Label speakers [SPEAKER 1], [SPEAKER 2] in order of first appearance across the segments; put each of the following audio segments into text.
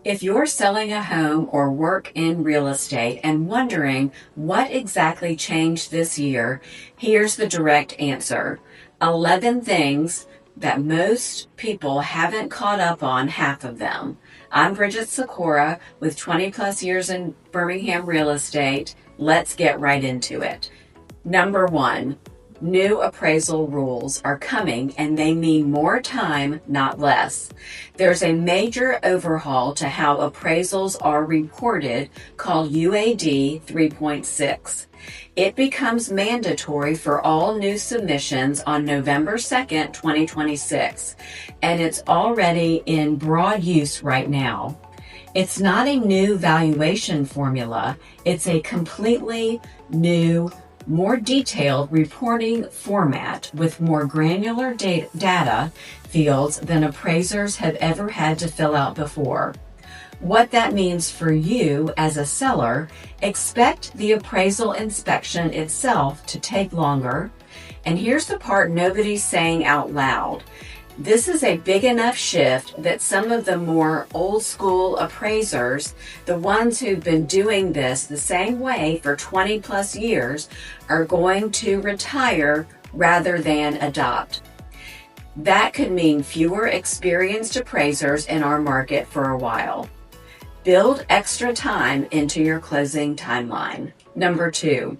[SPEAKER 1] If you're selling a home or work in real estate and wondering what exactly changed this year, here's the direct answer. 11 things that most people haven't caught up on, half of them. I'm Bridget Sikora with 20 plus years in Birmingham real estate. Let's get right into it. Number 1, new appraisal rules are coming and they mean more time, not less. There's a major overhaul to how appraisals are reported called UAD 3.6. It becomes mandatory for all new submissions on November 2nd, 2026, and it's already in broad use right now. It's not a new valuation formula, it's a completely new, more detailed reporting format with more granular data fields than appraisers have ever had to fill out before. What that means for you as a seller, expect the appraisal inspection itself to take longer. And here's the part nobody's saying out loud. This is a big enough shift that some of the more old school appraisers, the ones who've been doing this the same way for 20 plus years, are going to retire rather than adopt. That could mean fewer experienced appraisers in our market for a while. Build extra time into your closing timeline. Number 2,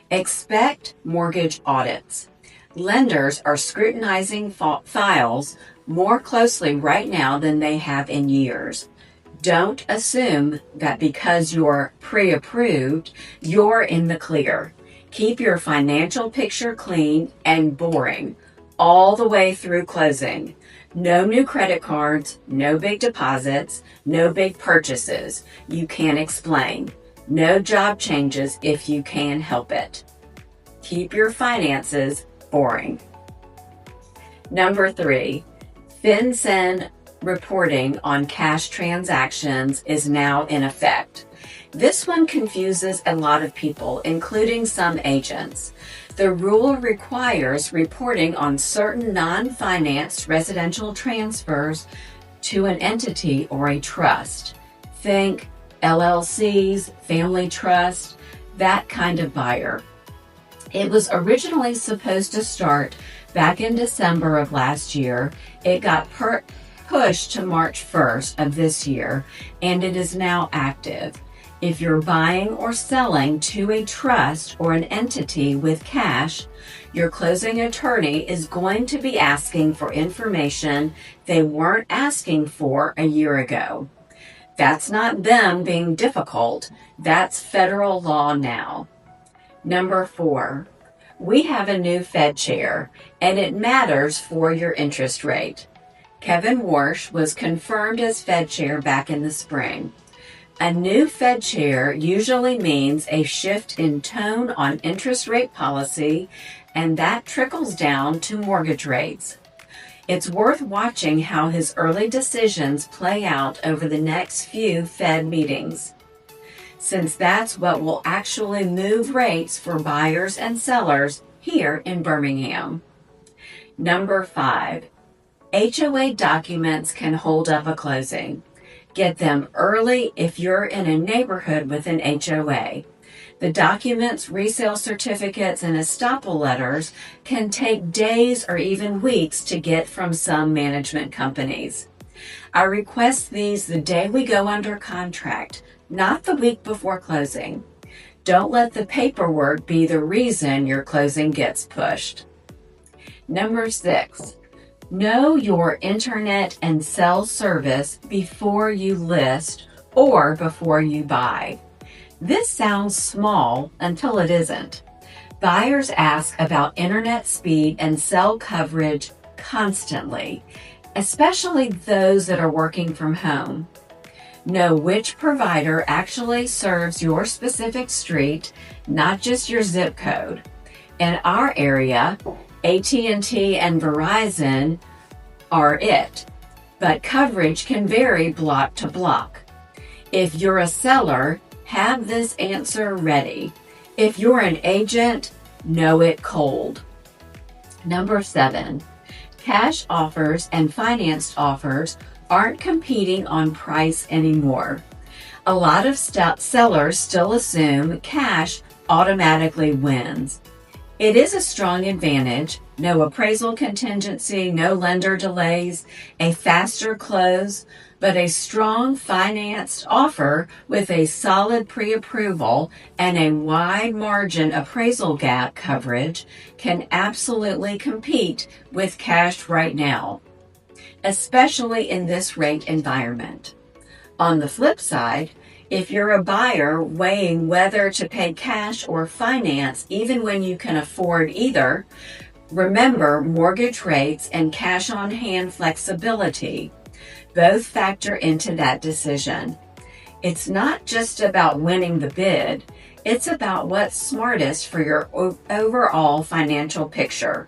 [SPEAKER 1] expect mortgage audits. Lenders are scrutinizing files more closely right now than they have in years. Don't assume that because you're pre-approved, you're in the clear. Keep your financial picture clean and boring all the way through closing. No new credit cards, no big deposits, no big purchases you can't explain. No job changes if you can help it. Keep your finances boring. Number 3, FinCEN reporting on cash transactions is now in effect. This one confuses a lot of people, including some agents. The rule requires reporting on certain non-financed residential transfers to an entity or a trust. Think LLCs, family trust, that kind of buyer. It was originally supposed to start back in December of last year. It got pushed to March 1st of this year, and it is now active. If you're buying or selling to a trust or an entity with cash, your closing attorney is going to be asking for information they weren't asking for a year ago. That's not them being difficult. That's federal law now. Number 4, we have a new Fed chair, and it matters for your interest rate. Kevin Warsh was confirmed as Fed chair back in the spring. A new Fed chair usually means a shift in tone on interest rate policy, and that trickles down to mortgage rates. It's worth watching how his early decisions play out over the next few Fed meetings, since that's what will actually move rates for buyers and sellers here in Birmingham. Number 5, HOA documents can hold up a closing. Get them early if you're in a neighborhood with an HOA. The documents, resale certificates, and estoppel letters can take days or even weeks to get from some management companies. I request these the day we go under contract, not the week before closing. Don't let the paperwork be the reason your closing gets pushed. Number 6, know your internet and cell service before you list or before you buy. This sounds small until it isn't. Buyers ask about internet speed and cell coverage constantly, especially those that are working from home. Know which provider actually serves your specific street, not just your zip code. In our area, AT&T and Verizon are it, but coverage can vary block to block. If you're a seller, have this answer ready. If you're an agent, know it cold. Number 7, cash offers and financed offers aren't competing on price anymore. A lot of sellers still assume cash automatically wins. It is a strong advantage. No appraisal contingency, no lender delays, a faster close, but a strong financed offer with a solid pre-approval and a wide margin appraisal gap coverage can absolutely compete with cash right now, especially in this rate environment. On the flip side, if you're a buyer weighing whether to pay cash or finance, even when you can afford either, remember mortgage rates and cash on hand flexibility both factor into that decision. It's not just about winning the bid, it's about what's smartest for your overall financial picture.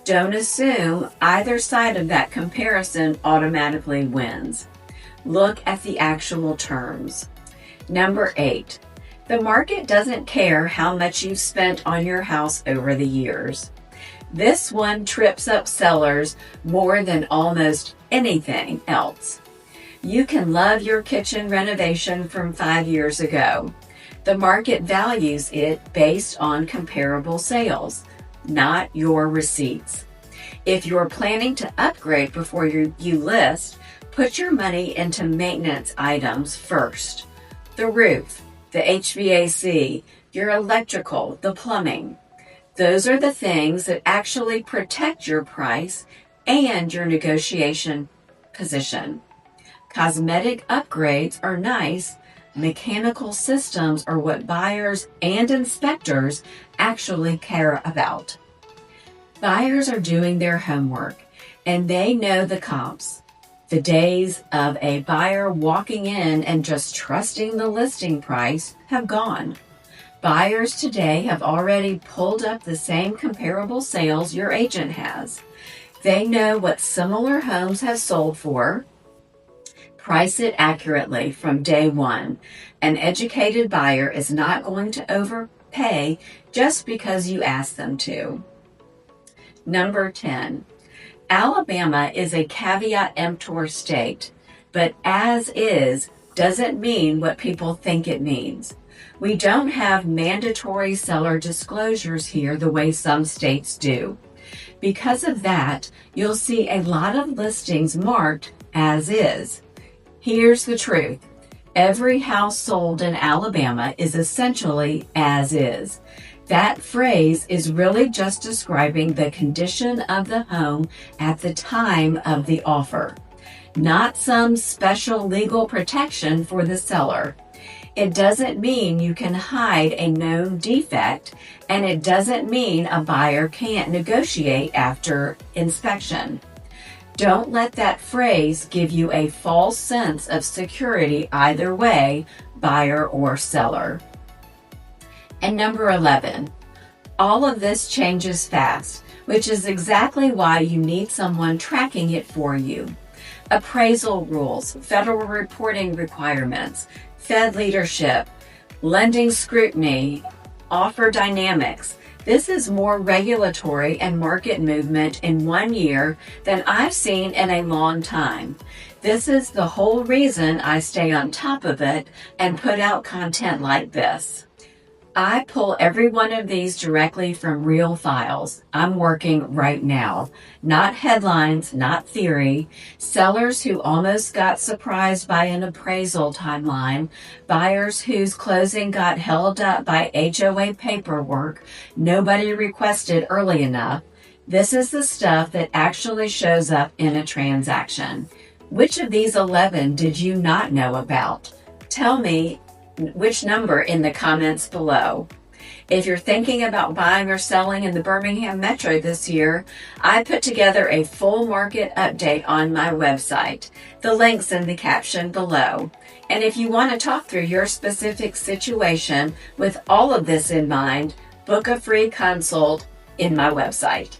[SPEAKER 1] Don't assume either side of that comparison automatically wins. Look at the actual terms. Number 8, the market doesn't care how much you've spent on your house over the years. This one trips up sellers more than almost anything else. You can love your kitchen renovation from 5 years ago. The market values it based on comparable sales, not your receipts. If you're planning to upgrade before you list, put your money into maintenance items first. The roof, the HVAC, your electrical, the plumbing. Those are the things that actually protect your price and your negotiation position. Cosmetic upgrades are nice. Mechanical systems are what buyers and inspectors actually care about. Buyers are doing their homework and they know the comps. The days of a buyer walking in and just trusting the listing price have gone. Buyers today have already pulled up the same comparable sales your agent has. They know what similar homes have sold for. Price it accurately from day one. An educated buyer is not going to overpay just because you ask them to. Number 10. Alabama is a caveat emptor state, but as is doesn't mean what people think it means. We don't have mandatory seller disclosures here the way some states do. Because of that, you'll see a lot of listings marked as is. Here's the truth. Every house sold in Alabama is essentially as is. That phrase is really just describing the condition of the home at the time of the offer, not some special legal protection for the seller. It doesn't mean you can hide a known defect, and it doesn't mean a buyer can't negotiate after inspection. Don't let that phrase give you a false sense of security either way, buyer or seller. And number 11, all of this changes fast, which is exactly why you need someone tracking it for you. Appraisal rules, federal reporting requirements, Fed leadership, lending scrutiny, offer dynamics. This is more regulatory and market movement in 1 year than I've seen in a long time. This is the whole reason I stay on top of it and put out content like this. I pull every one of these directly from real files I'm working right now. Not headlines, not theory. Sellers who almost got surprised by an appraisal timeline. Buyers whose closing got held up by HOA paperwork nobody requested early enough. This is the stuff that actually shows up in a transaction. Which of these 11 did you not know about? Tell me which number in the comments below. If you're thinking about buying or selling in the Birmingham Metro this year, I put together a full market update on my website. The link's in the caption below. And if you want to talk through your specific situation with all of this in mind, book a free consult in my website.